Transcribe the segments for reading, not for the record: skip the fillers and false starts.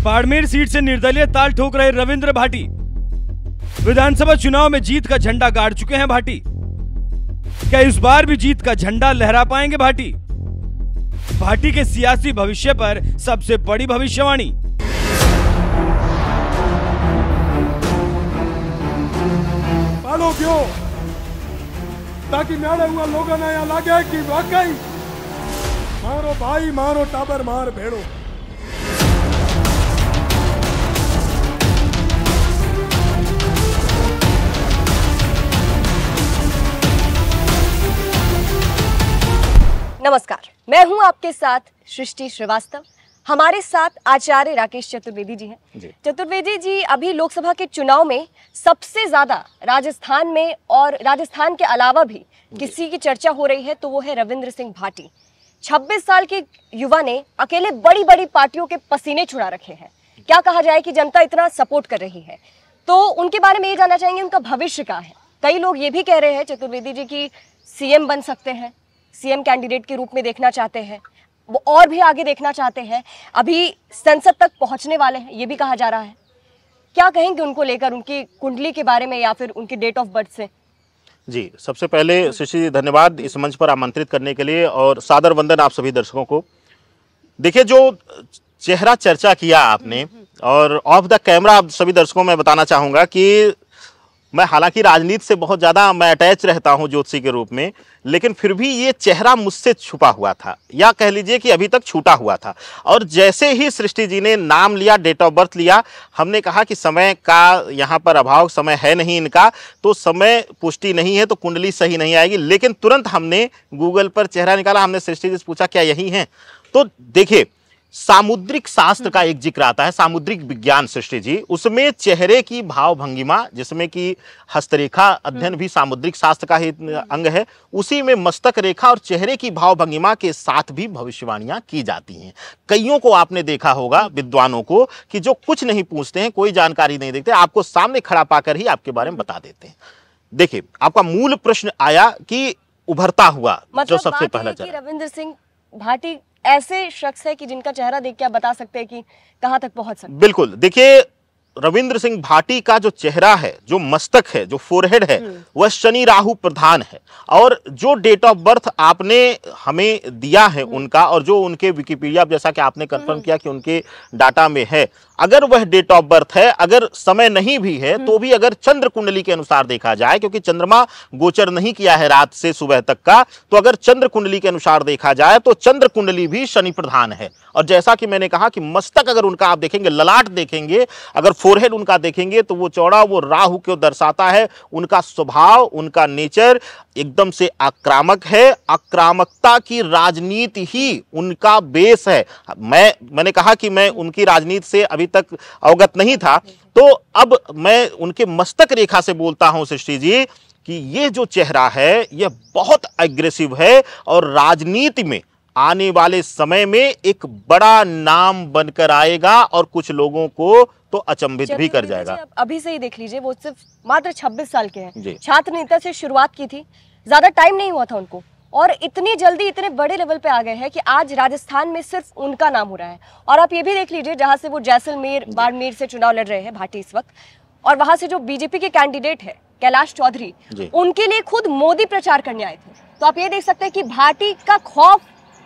Barmer seat से निर्दलीय ताल ठोक रहे रविंद्र भाटी विधानसभा चुनाव में जीत का झंडा गाड़ चुके हैं भाटी। क्या इस बार भी जीत का झंडा लहरा पाएंगे भाटी? भाटी के सियासी भविष्य पर सबसे बड़ी भविष्यवाणी। पालो क्यों? ताकि मेरे हुआ लोगों ने यहाँ लगे कि वाकई मारो भाई मारो टाबर मार भेड़ो। नमस्कार, मैं हूं आपके साथ सृष्टि श्रीवास्तव। हमारे साथ आचार्य राकेश चतुर्वेदी जी हैं। चतुर्वेदी जी, अभी लोकसभा के चुनाव में सबसे ज्यादा राजस्थान में और राजस्थान के अलावा भी किसी की चर्चा हो रही है तो वो है रविंद्र सिंह भाटी। 26 साल के युवा ने अकेले बड़ी बड़ी पार्टियों के पसीने छुड़ा रखे हैं। क्या कहा जाए कि जनता इतना सपोर्ट कर रही है, तो उनके बारे में ये जानना चाहेंगे उनका भविष्य क्या है। कई लोग ये भी कह रहे हैं चतुर्वेदी जी की सीएम बन सकते हैं, सीएम कैंडिडेट के रूप में देखना चाहते हैं, वो और भी आगे देखना चाहते हैं, अभी संसद तक पहुंचने वाले हैं, ये भी कहा जा रहा है। क्या कहेंगे उनको लेकर, उनकी कुंडली के बारे में या फिर उनकी डेट ऑफ बर्थ से? जी, सबसे पहले सुश्री धन्यवाद इस मंच पर आमंत्रित करने के लिए और सादर वंदन आप सभी दर्शकों को। देखिए, जो चेहरा चर्चा किया आपने और ऑफ द कैमरा आप सभी दर्शकों में बताना चाहूँगा कि मैं हालांकि राजनीति से बहुत ज़्यादा मैं अटैच रहता हूं ज्योतिषी के रूप में, लेकिन फिर भी ये चेहरा मुझसे छुपा हुआ था, या कह लीजिए कि अभी तक छूटा हुआ था। और जैसे ही सृष्टि जी ने नाम लिया, डेट ऑफ बर्थ लिया, हमने कहा कि समय का यहाँ पर अभाव, समय है नहीं इनका, तो समय पुष्टि नहीं है तो कुंडली सही नहीं आएगी। लेकिन तुरंत हमने गूगल पर चेहरा निकाला, हमने सृष्टि जी से पूछा क्या यही हैं? तो देखिए, सामुद्रिक शास्त्र का एक जिक्र आता है, सामुद्रिक विज्ञान सृष्टि जी, उसमें चेहरे की भाव भंगिमा, जिसमें कि हस्तरेखा अध्ययन भी सामुद्रिक शास्त्र का ही अंग है, उसी में मस्तक रेखा और चेहरे की भाव भंगिमा के साथ भी भविष्यवाणियां की जाती हैं। कईयों को आपने देखा होगा, विद्वानों को, कि जो कुछ नहीं पूछते हैं, कोई जानकारी नहीं देते, आपको सामने खड़ा पाकर ही आपके बारे में बता देते हैं। देखिए, आपका मूल प्रश्न आया कि उभरता हुआ जो सबसे पहला चरण, रविंद्र सिंह भाटी ऐसे शख्स है कि जिनका चेहरा देख के आप बता सकते हैं कि कहां तक पहुंच सकते हैं। बिल्कुल, देखिए, रविंद्र सिंह भाटी का जो चेहरा है, जो मस्तक है, जो फोरहेड है, वह शनि राहु प्रधान है। और जो डेट ऑफ बर्थ आपने हमें दिया है उनका, और जो उनके विकिपीडिया, जैसा कि आपने कंफर्म किया कि उनके डाटा में है, अगर वह डेट ऑफ बर्थ है, अगर समय नहीं भी है तो भी अगर चंद्र कुंडली के अनुसार देखा जाए, क्योंकि चंद्रमा गोचर नहीं किया है रात से सुबह तक का, तो अगर चंद्र कुंडली के अनुसार देखा जाए तो चंद्र कुंडली भी शनि प्रधान है। और जैसा कि मैंने कहा कि मस्तक अगर उनका आप देखेंगे, ललाट देखेंगे, अगर फोरहेड उनका देखेंगे तो वो चौड़ा, वो राहु को दर्शाता है। उनका स्वभाव, उनका नेचर एकदम से आक्रामक है, आक्रामकता की राजनीति ही उनका बेस है। मैंने कहा कि मैं उनकी राजनीति से अभी तक अवगत नहीं था, तो अब मैं उनके मस्तक रेखा से बोलता हूं सृष्टि जी कि ये जो चेहरा है यह बहुत एग्रेसिव है और राजनीति में आने वाले समय में एक बड़ा नाम बनकर आएगा और कुछ लोगों को तो अचंभित भी कर जाएगा। अभी से ही देख लीजिए, वो सिर्फ मात्र 26 साल के हैं, छात्र नेता से शुरुआत की थी, ज्यादा टाइम नहीं हुआ था उनको, और इतनी जल्दी इतने बड़े लेवल पे आ गए हैं कि आज राजस्थान में सिर्फ उनका नाम हो रहा है। और आप ये भी देख लीजिए, जहां से वो जैसलमेर, बाड़मेर से चुनाव लड़ रहे हैं भाटी इस वक्त, और वहां से जो बीजेपी के कैंडिडेट है कैलाश चौधरी, उनके लिए खुद मोदी प्रचार करने आए थे। तो आप ये देख सकते हैं कि भाटी का खौफ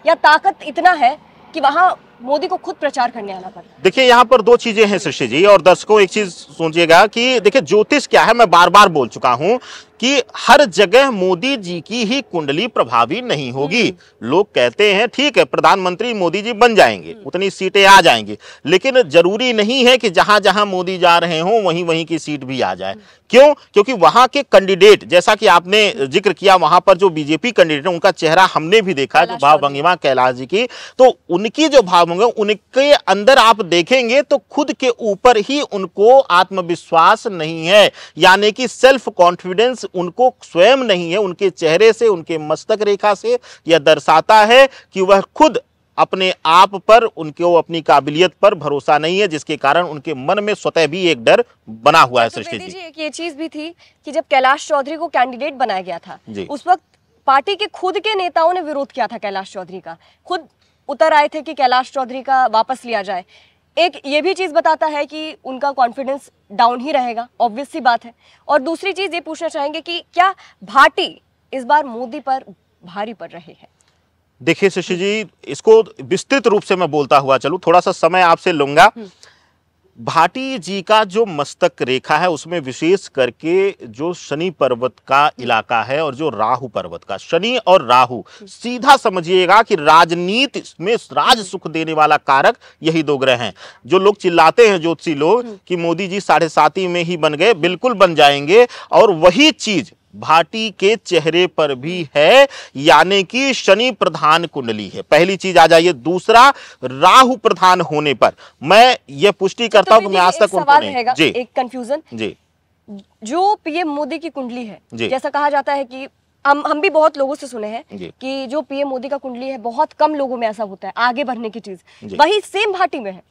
या ताकत इतना है कि वहां मोदी को खुद प्रचार करने आना पड़ता। देखिए, यहाँ पर दो चीजें हैं सृष्टि जी, और दर्शकों एक चीज सोचिएगा कि देखिए, ज्योतिष क्या है, मैं बार बार बोल चुका हूं कि हर जगह मोदी जी की ही कुंडली प्रभावी नहीं होगी। लोग कहते हैं ठीक है, प्रधानमंत्री मोदी जी बन जाएंगे, उतनी सीटें आ जाएंगी, लेकिन जरूरी नहीं है कि जहां जहां मोदी जा रहे हों वहीं वहीं की सीट भी आ जाए। क्यों? क्योंकि वहां के कैंडिडेट, जैसा कि आपने जिक्र किया, वहां पर जो बीजेपी कैंडिडेट है उनका चेहरा हमने भी देखा, जो भाव भंगिमा कैलाश जी की, तो उनकी जो भाव भंगिमा, उनके अंदर आप देखेंगे तो खुद के ऊपर ही उनको आत्मविश्वास नहीं है, यानी कि सेल्फ कॉन्फिडेंस उनको स्वयं नहीं है। उनके चेहरे से, उनके मस्तक रेखा से यह दर्शाता है कि वह खुद अपने आप पर, उनको अपनी काबिलियत पर भरोसा नहीं है, जिसके कारण उनके मन में स्वतः भी एक डर बना हुआ है सृष्टि जी। एक ये चीज भी थी कि जब कैलाश चौधरी को कैंडिडेट बनाया गया था, उस वक्त पार्टी के खुद के नेताओं ने विरोध किया था कैलाश चौधरी का, खुद उतर आए थे कि कैलाश चौधरी का वापस लिया जाए। एक ये भी चीज बताता है कि उनका कॉन्फिडेंस डाउन ही रहेगा, ऑब्वियस सी बात है। और दूसरी चीज ये पूछना चाहेंगे कि क्या भाटी इस बार मोदी पर भारी पड़ रहे हैं? देखिए शशि जी, इसको विस्तृत रूप से मैं बोलता हुआ चलूं, थोड़ा सा समय आपसे लूंगा। भाटी जी का जो मस्तक रेखा है उसमें विशेष करके जो शनि पर्वत का इलाका है और जो राहु पर्वत का, शनि और राहु सीधा समझिएगा कि राजनीति में राज सुख देने वाला कारक यही दो ग्रह हैं। जो लोग चिल्लाते हैं ज्योतिषी लोग कि मोदी जी 7.5 में ही बन गए, बिल्कुल बन जाएंगे, और वही चीज भाटी के चेहरे पर भी है, यानी कि शनि प्रधान कुंडली है। पहली चीज आ जाइए। दूसरा, राहु प्रधान होने पर मैं ये पुष्टि करता हूं कि मैं आज तक उनको नहीं जी एक कंफ्यूजन जी जो पीएम मोदी की कुंडली है, जैसा कहा जाता है कि हम भी बहुत लोगों से सुने हैं कि जो पीएम मोदी का कुंडली है बहुत कम लोगों में ऐसा होता है आगे बढ़ने की चीज, वही सेम भाटी में है।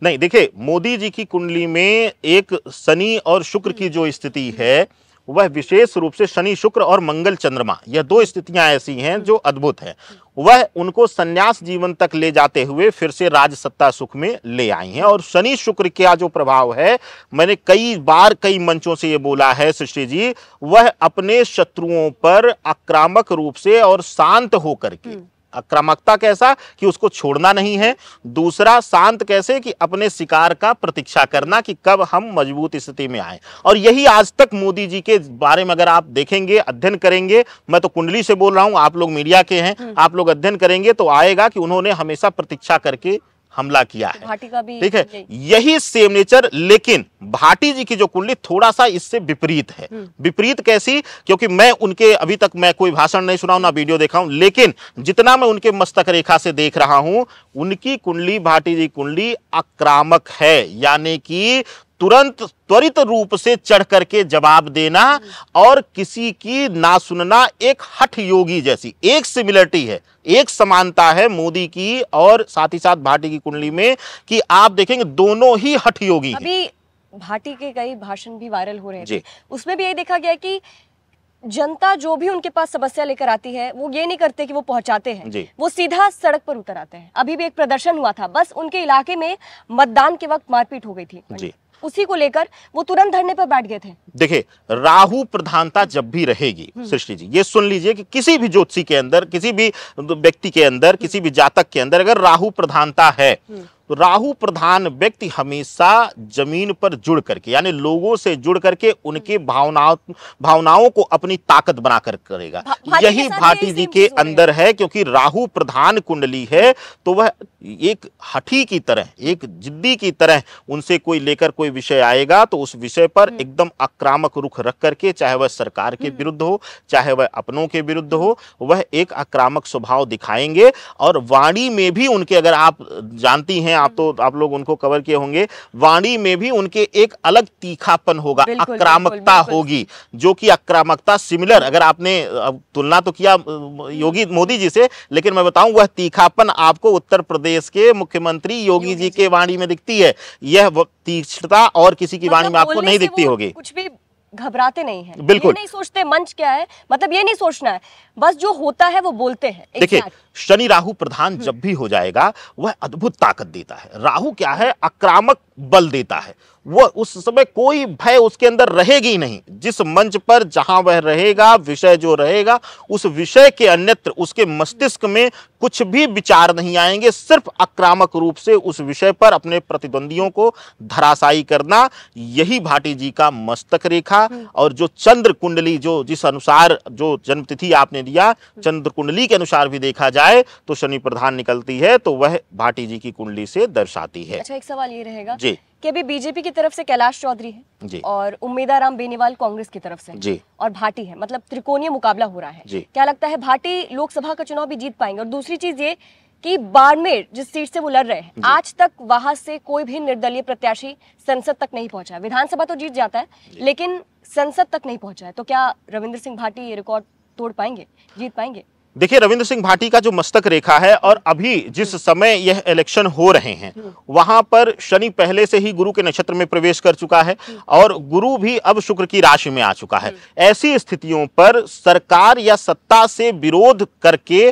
नहीं, देखिए मोदी जी की कुंडली में एक शनि और शुक्र की जो स्थिति है वह विशेष रूप से शनि शुक्र और मंगल चंद्रमा, यह दो स्थितियां ऐसी हैं जो अद्भुत हैं। वह उनको संन्यास जीवन तक ले जाते हुए फिर से राज सत्ता सुख में ले आई हैं। और शनि शुक्र का जो प्रभाव है, मैंने कई बार कई मंचों से ये बोला है सृष्टि जी, वह अपने शत्रुओं पर आक्रामक रूप से और शांत होकर के, आक्रामकता कैसा कि उसको छोड़ना नहीं है, दूसरा शांत कैसे कि अपने शिकार का प्रतीक्षा करना कि कब हम मजबूत स्थिति में आए। और यही आज तक मोदी जी के बारे में अगर आप देखेंगे, अध्ययन करेंगे, मैं तो कुंडली से बोल रहा हूं, आप लोग मीडिया के हैं, आप लोग अध्ययन करेंगे तो आएगा कि उन्होंने हमेशा प्रतीक्षा करके हमला किया है। भाटी का भी ठीक है, यही सेम नेचर। लेकिन भाटी जी की जो कुंडली थोड़ा सा इससे विपरीत है। विपरीत कैसी? क्योंकि मैं उनके अभी तक मैं कोई भाषण नहीं सुना हूं ना वीडियो देखा हूं, लेकिन जितना मैं उनके मस्तक रेखा से देख रहा हूं, उनकी कुंडली, भाटी जी कुंडली आक्रामक है, यानी कि तुरंत त्वरित रूप से चढ़ करके जवाब देना और किसी की ना सुनना, एक हठ योगी जैसी एक सिमिलरिटी है, एक समानता है मोदी की और साथ ही साथ भाटी की कुंडली में कि आप देखेंगे दोनों ही हठ योगी हैं। अभी भाटी के कई भाषण भी वायरल हो रहे थे, उसमें भी यही देखा गया कि जनता जो भी उनके पास समस्या लेकर आती है वो ये नहीं करते कि वो पहुंचाते हैं, वो सीधा सड़क पर उतर आते हैं। अभी भी एक प्रदर्शन हुआ था, बस उनके इलाके में मतदान के वक्त मारपीट हो गई थी, उसी को लेकर वो तुरंत धरने पर बैठ गए थे। देखिए, राहु प्रधानता जब भी रहेगी सृष्टि जी, ये सुन लीजिए कि किसी भी ज्योतिषी के अंदर, किसी भी व्यक्ति के अंदर, किसी भी जातक के अंदर अगर राहु प्रधानता है तो राहु प्रधान व्यक्ति हमेशा जमीन पर जुड़ करके, यानी लोगों से जुड़ करके उनके भावनाओं को अपनी ताकत बनाकर करेगा। यही भाटी जी के अंदर है, क्योंकि राहु प्रधान कुंडली है तो वह एक हठी की तरह, एक जिद्दी की तरह, उनसे कोई लेकर कोई विषय आएगा तो उस विषय पर एकदम आक्रामक रुख रख करके, चाहे वह सरकार के विरुद्ध हो, चाहे वह अपनों के विरुद्ध हो, वह एक आक्रामक स्वभाव दिखाएंगे। और वाणी में भी उनके, अगर आप जानती हैं, आप लोग उनको कवर किए होंगे, वाणी में भी उनके एक अलग तीखापन होगा, आक्रामकता होगी, जो कि आक्रामकता सिमिलर, अगर आपने तुलना तो किया योगी मोदी जी से, लेकिन मैं बताऊं वह तीखापन आपको उत्तर प्रदेश के मुख्यमंत्री योगी जी के वाणी में दिखती है। यह तीक्ष्णता और किसी की वाणी में आपको नहीं दिखती होगी। कुछ भी घबराते नहीं हैं, बिल्कुल ये नहीं सोचते मंच क्या है, मतलब ये नहीं सोचना है, बस जो होता है वो बोलते हैं। देखिए, शनि राहु प्रधान जब भी हो जाएगा वह अद्भुत ताकत देता है। राहु क्या है? आक्रामक बल देता है। वह उस समय कोई भय उसके अंदर रहेगी नहीं। जिस मंच पर जहां वह रहेगा, विषय जो रहेगा, उस विषय के अन्यत्र उसके मस्तिष्क में कुछ भी विचार नहीं आएंगे। सिर्फ आक्रामक रूप से उस विषय पर अपने प्रतिद्वंदियों को धराशायी करना, यही भाटी जी का मस्तक रेखा। और जो चंद्र कुंडली, जो जिस अनुसार जो जन्मतिथि आपने दिया, चंद्र कुंडली के अनुसार भी देखा जाए तो शनि प्रधान निकलती है, तो वह भाटी जी की कुंडली से दर्शाती है। अच्छा, एक सवाल ये रहेगा जी कि अभी बीजेपी की तरफ से कैलाश चौधरी है जी, और उम्मीदाराम बेनीवाल कांग्रेस की तरफ से जी, और भाटी है, मतलब त्रिकोणीय मुकाबला हो रहा है जी। क्या लगता है भाटी लोकसभा का चुनाव भी जीत पाएंगे? और दूसरी चीज ये कि बाड़मेर जिस सीट से वो लड़ रहे हैं, आज तक वहां से कोई भी निर्दलीय प्रत्याशी संसद तक नहीं पहुंचा है। विधानसभा तो जीत जाता है लेकिन संसद तक नहीं पहुंचा है, तो क्या रविंद्र सिंह भाटी ये रिकॉर्ड तोड़ पाएंगे, जीत पाएंगे? देखिए, रविंद्र सिंह भाटी का जो मस्तक रेखा है और अभी जिस समय यह इलेक्शन हो रहे हैं वहां पर शनि पहले से ही गुरु के नक्षत्र में प्रवेश कर चुका है और गुरु भी अब शुक्र की राशि में आ चुका है। ऐसी स्थितियों पर सरकार या सत्ता से विरोध करके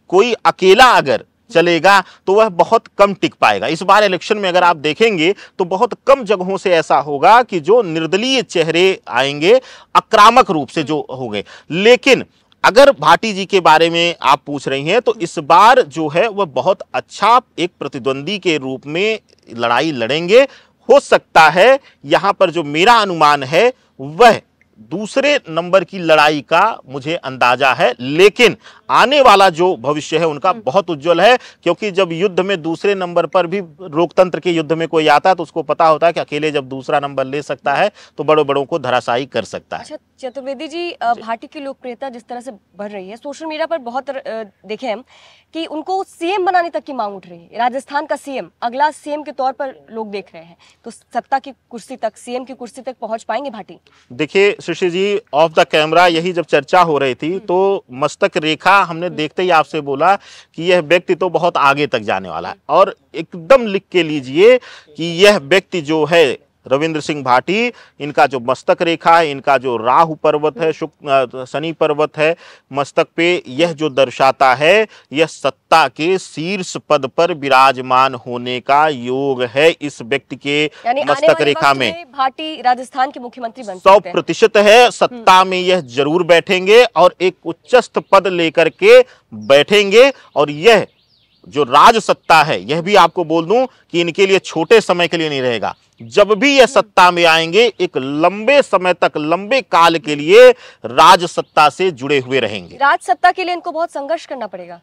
कोई अकेला अगर चलेगा तो वह बहुत कम टिक पाएगा। इस बार इलेक्शन में अगर आप देखेंगे तो बहुत कम जगहों से ऐसा होगा कि जो निर्दलीय चेहरे आएंगे, आक्रामक रूप से जो होंगे। लेकिन अगर भाटी जी के बारे में आप पूछ रही हैं तो इस बार जो है वह बहुत अच्छा एक प्रतिद्वंदी के रूप में लड़ाई लड़ेंगे। हो सकता है यहां पर जो मेरा अनुमान है वह दूसरे नंबर की लड़ाई का मुझे अंदाजा है, लेकिन आने वाला जो भविष्य है उनका बहुत उज्जवल है, क्योंकि जब युद्ध में दूसरे नंबर पर भी लोकतंत्र के युद्ध में कोई आता है तो उसको पता होता है कि अकेले जब दूसरा नंबर ले सकता है तो बड़ों बड़ों को धराशायी कर सकता है। अच्छा चतुर्वेदी जी, भाटी की लोकप्रियता जिस तरह से बढ़ रही है, सोशल मीडिया पर बहुत देखे हम कि उनको सीएम बनाने तक की मांग उठ रही है। राजस्थान का सीएम, अगला सीएम के तौर पर लोग देख रहे हैं, तो सत्ता की कुर्सी तक, सीएम की कुर्सी तक पहुंच पाएंगे भाटी? देखिए Srishti ji, of the camera यही जब चर्चा हो रही थी तो मस्तक रेखा हमने देखते ही आपसे बोला कि यह व्यक्ति तो बहुत आगे तक जाने वाला है, और एकदम लिख के लीजिए कि यह व्यक्ति जो है रविंद्र सिंह भाटी, इनका जो मस्तक रेखा है, इनका जो राहु पर्वत है, शनि पर्वत है मस्तक पे, यह जो दर्शाता है यह सत्ता के शीर्ष पद पर विराजमान होने का योग है इस व्यक्ति के मस्तक रेखा में। भाटी राजस्थान के मुख्यमंत्री बन 100% है, सत्ता में यह जरूर बैठेंगे और एक उच्चस्थ पद लेकर के बैठेंगे। और यह जो राज सत्ता है, यह भी आपको बोल दूं कि इनके लिए छोटे समय के लिए नहीं रहेगा। जब भी यह सत्ता में आएंगे एक लंबे समय तक, लंबे काल के लिए राज सत्ता से जुड़े हुए रहेंगे। राज सत्ता के लिए इनको बहुत संघर्ष करना पड़ेगा।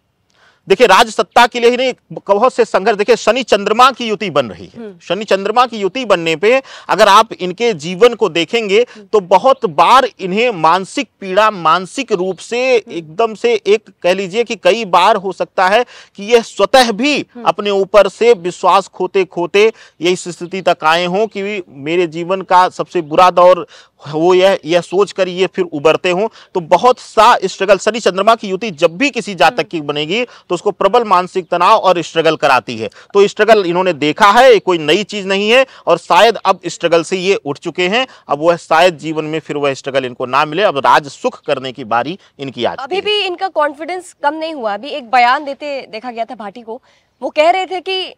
देखिए राज सत्ता के लिए ही नहीं, बहुत से संघर्ष। देखिए शनि चंद्रमा की युति बन रही है, शनि चंद्रमा की युति बनने पे अगर आप इनके जीवन को देखेंगे तो बहुत बार इन्हें मानसिक पीड़ा, मानसिक रूप से एकदम से एक कह लीजिए कि कई बार हो सकता है कि यह स्वतः भी अपने ऊपर से विश्वास खोते खोते ये इस स्थिति तक आए हों कि मेरे जीवन का सबसे बुरा दौर वो यह सोच कर ये फिर उबरते हों। तो बहुत सा स्ट्रगल, शनि चंद्रमा की युति जब भी किसी जातक की बनेगी तो उसको प्रबल मानसिक तनाव और स्ट्रगल कराती है। तो स्ट्रगल इन्होंने देखा है, कोई नई चीज नहीं है, और शायद अब स्ट्रगल से ये उठ चुके हैं। अब वह शायद जीवन में फिर वह स्ट्रगल इनको ना मिले, अब राज सुख करने की बारी इनकी आ चुकी है। अभी भी इनका कॉन्फिडेंस कम नहीं हुआ। अभी एक बयान देते देखा गया था भाटी को, वो कह रहे थे कि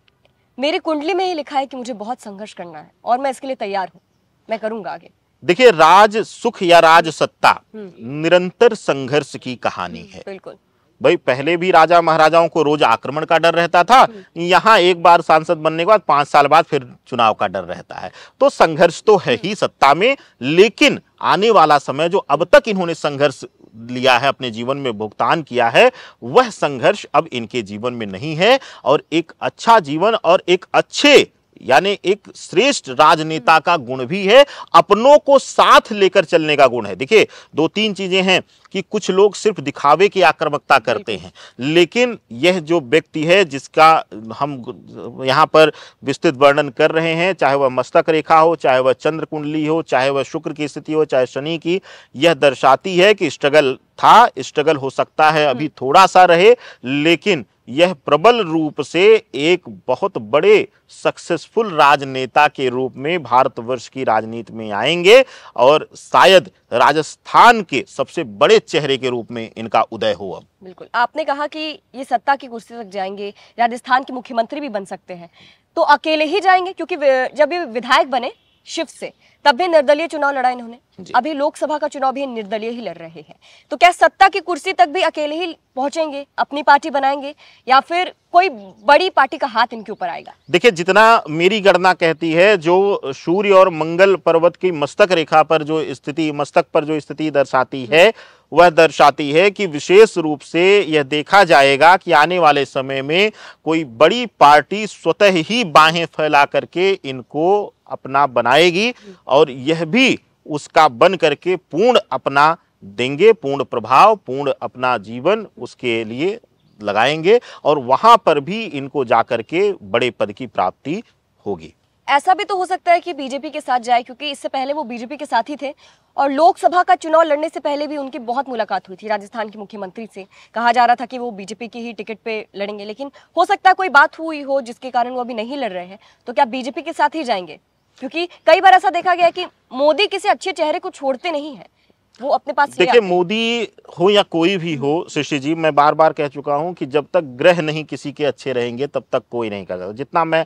मेरी कुंडली में ही लिखा है कि मुझे बहुत संघर्ष करना है और मैं इसके लिए तैयार हूँ, मैं करूंगा आगे। देखिए राज सुख या राज सत्ता निरंतर संघर्ष की कहानी है। बिल्कुल भाई, पहले भी राजा महाराजाओं को रोज आक्रमण का डर रहता था, यहाँ एक बार सांसद बनने के बाद 5 साल बाद फिर चुनाव का डर रहता है। तो संघर्ष तो है ही सत्ता में, लेकिन आने वाला समय जो अब तक इन्होंने संघर्ष लिया है, अपने जीवन में भुगतान किया है, वह संघर्ष अब इनके जीवन में नहीं है। और एक अच्छा जीवन और एक अच्छे यानी एक श्रेष्ठ राजनेता का गुण भी है, अपनों को साथ लेकर चलने का गुण है। देखिए 2-3 चीजें हैं कि कुछ लोग सिर्फ दिखावे की आक्रामकता करते हैं, लेकिन यह जो व्यक्ति है जिसका हम यहाँ पर विस्तृत वर्णन कर रहे हैं, चाहे वह मस्तक रेखा हो, चाहे वह चंद्र कुंडली हो, चाहे वह शुक्र की स्थिति हो, चाहे शनि की, यह दर्शाती है कि स्ट्रगल था, स्ट्रगल हो सकता है अभी थोड़ा सा रहे, लेकिन यह प्रबल रूप से एक बहुत बड़े सक्सेसफुल राजनेता के रूप में भारतवर्ष की राजनीति में आएंगे और शायद राजस्थान के सबसे बड़े चेहरे के रूप में इनका उदय हो। अब बिल्कुल आपने कहा कि ये सत्ता की कुर्सी तक जाएंगे, राजस्थान के मुख्यमंत्री भी बन सकते हैं, तो अकेले ही जाएंगे? क्योंकि जब ये विधायक बने शिव से तब भी निर्दलीय चुनाव लड़ा इन्होंने, अभी लोकसभा का चुनाव भी निर्दलीय ही लड़ रहे हैं, तो क्या सत्ता की कुर्सी तक भी अकेले ही पहुंचेंगे, अपनी पार्टी बनाएंगे, या फिर कोई बड़ी पार्टी का हाथ इनके ऊपर आएगा? देखिए जितना मेरी गणना कहती है, जो सूर्य और मंगल पर्वत की मस्तक रेखा पर जो स्थिति, मस्तक पर जो स्थिति दर्शाती है, वह दर्शाती है कि विशेष रूप से यह देखा जाएगा कि आने वाले समय में कोई बड़ी पार्टी स्वतः ही बाहें फैला करके इनको अपना बनाएगी और यह भी उसका बन करके पूर्ण अपना देंगे, पूर्ण प्रभाव, पूर्ण अपना जीवन उसके लिए लगाएंगे और वहां पर भी इनको जाकर के बड़े पद की प्राप्ति होगी। ऐसा भी तो हो सकता है कि बीजेपी के साथ जाए, क्योंकि इससे पहले वो बीजेपी के साथ ही थे और लोकसभा का चुनाव लड़ने से पहले भी उनकी बहुत मुलाकात हुई थी राजस्थान के मुख्यमंत्री से। कहा जा रहा था कि वो बीजेपी की ही टिकट पे लड़ेंगे, लेकिन हो सकता है कोई बात हुई हो जिसके कारण वो अभी नहीं लड़ रहे हैं। तो क्या बीजेपी के साथ ही जाएंगे? क्योंकि कई बार ऐसा देखा गया है कि मोदी किसी अच्छे चेहरे को छोड़ते नहीं है, वो अपने पास ले देखिए, आते हैं। मोदी हो या कोई भी हो सृष्टि जी, मैं बार बार कह चुका हूं कि जब तक ग्रह नहीं किसी के अच्छे रहेंगे तब तक कोई नहीं कर सकता। जितना मैं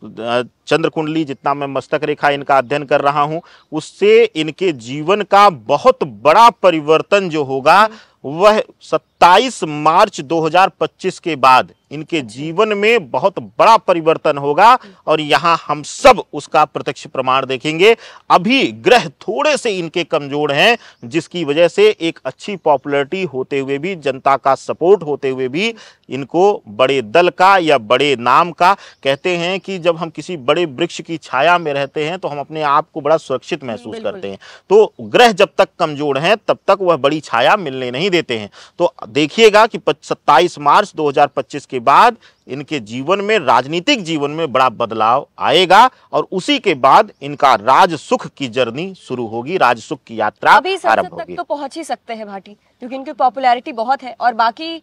चंद्र कुंडली, जितना मैं मस्तक रेखा इनका अध्ययन कर रहा हूं, उससे इनके जीवन का बहुत बड़ा परिवर्तन जो होगा वह 27 मार्च 2025 के बाद इनके जीवन में बहुत बड़ा परिवर्तन होगा और यहां हम सब उसका प्रत्यक्ष प्रमाण देखेंगे। अभी ग्रह थोड़े से इनके कमजोर हैं, जिसकी वजह से एक अच्छी पॉपुलैरिटी होते हुए भी, जनता का सपोर्ट होते हुए भी इनको बड़े दल का या बड़े नाम का, कहते हैं कि जब हम किसी बड़े वृक्ष की छाया में रहते हैं तो हम अपने आप को बड़ा सुरक्षित महसूस करते हैं। तो ग्रह जब तक कमजोर हैं तब तक वह बड़ी छाया मिलने नहीं देते हैं। तो देखिएगा कि 27 मार्च 2025 के बाद इनके जीवन में, राजनीतिक जीवन में बड़ा बदलाव आएगा और उसी के बाद इनका राज सुख की जर्नी शुरू होगी, राज सुख की यात्रा अभी संसद आरंभ तक होगी। तो पहुंच ही सकते हैं भाटी, क्योंकि इनकी पॉपुलैरिटी बहुत है और बाकी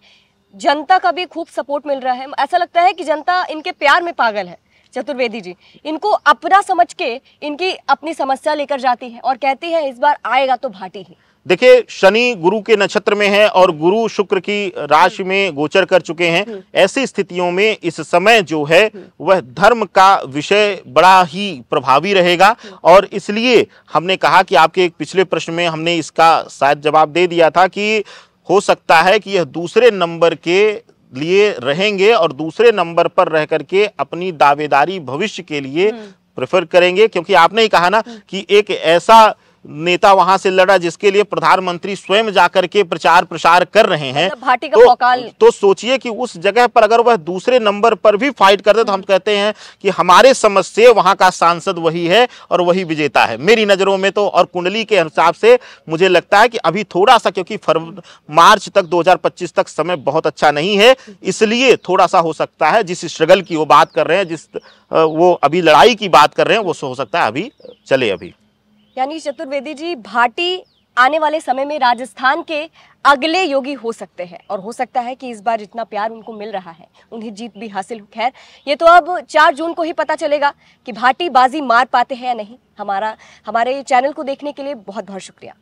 जनता का भी खूब सपोर्ट मिल रहा है। ऐसा लगता है कि जनता इनके प्यार में पागल है। चतुर्वेदी जी इनको अपना समझ के इनकी अपनी समस्या लेकर जाती है और कहती है इस बार आएगा तो भाटी ही। देखिए, शनि गुरु के नक्षत्र में है और गुरु शुक्र की राशि में गोचर कर चुके हैं। ऐसी स्थितियों में इस समय जो है वह धर्म का विषय बड़ा ही प्रभावी रहेगा और इसलिए हमने कहा कि आपके एक पिछले प्रश्न में हमने इसका शायद जवाब दे दिया था कि हो सकता है कि यह दूसरे नंबर के लिए रहेंगे और दूसरे नंबर पर रह करके अपनी दावेदारी भविष्य के लिए प्रेफर करेंगे, क्योंकि आपने ही कहा ना कि एक ऐसा नेता वहां से लड़ा जिसके लिए प्रधानमंत्री स्वयं जाकर के प्रचार प्रसार कर रहे हैं। मतलब भाटी का भौकाल। तो सोचिए कि उस जगह पर अगर वह दूसरे नंबर पर भी फाइट करते तो हम कहते हैं कि हमारे समझ से वहां का सांसद वही है और वही विजेता है मेरी नजरों में तो। और कुंडली के हिसाब से मुझे लगता है कि अभी थोड़ा सा, क्योंकि मार्च तक 2025 तक समय बहुत अच्छा नहीं है, इसलिए थोड़ा सा हो सकता है जिस स्ट्रगल की वो बात कर रहे हैं, जिस वो अभी लड़ाई की बात कर रहे हैं, वो हो सकता है अभी चले। अभी यानी चतुर्वेदी जी भाटी आने वाले समय में राजस्थान के अगले योगी हो सकते हैं और हो सकता है कि इस बार जितना प्यार उनको मिल रहा है उन्हें जीत भी हासिल हो। खैर ये तो अब 4 जून को ही पता चलेगा कि भाटी बाजी मार पाते हैं या नहीं। हमारे चैनल को देखने के लिए बहुत बहुत शुक्रिया।